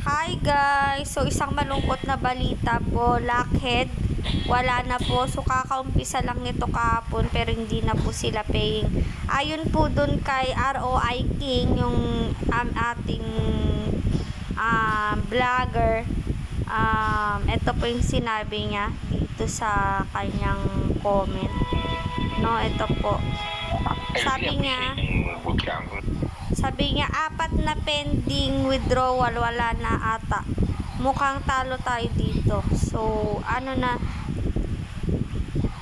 Hi guys! So isang malungkot na balita po, Lockheed, wala na po. So kakaumpisa lang nito kahapon pero hindi na po sila paying. Ayon po dun kay ROI King, yung ating vlogger, ito po yung sinabi niya dito sa kanyang comment. No, ito po. Sabi niya, 4 na pending withdrawal, wala na ata. Mukhang talo tayo dito. So,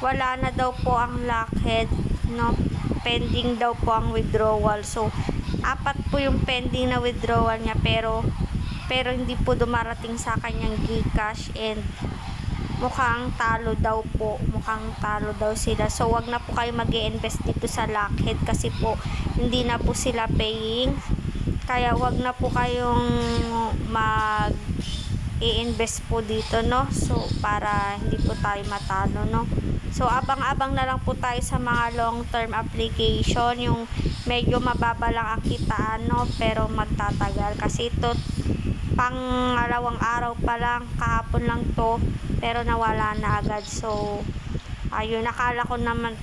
wala na daw po ang Lockheed, no? Pending daw po ang withdrawal. So, 4 po yung pending na withdrawal niya, pero hindi po dumarating sa kanyang GCash, and mukhang talo daw po. Mukhang talo daw sila. So, wag na po kayo mag-i-invest dito sa Lockheed kasi po hindi na po sila paying. Kaya wag na po kayong mag-i-invest po dito, no? So, para hindi po tayo matalo, no? So, abang-abang na lang po tayo sa mga long-term application. Yung medyo mababa lang ang kitaan, no? Pero magtatagal. Kasi ito, pangalawang araw pa lang, kahapon lang to, pero nawala na agad. So ayun, akala ko naman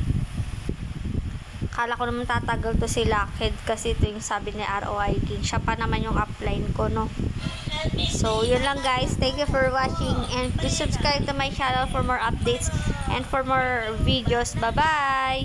tatagal to si Lockheed kasi ito yung sabi ni ROI King. Siya pa naman yung upline ko, no? So yun lang guys, thank you for watching and please subscribe to my channel for more updates and for more videos. Bye bye.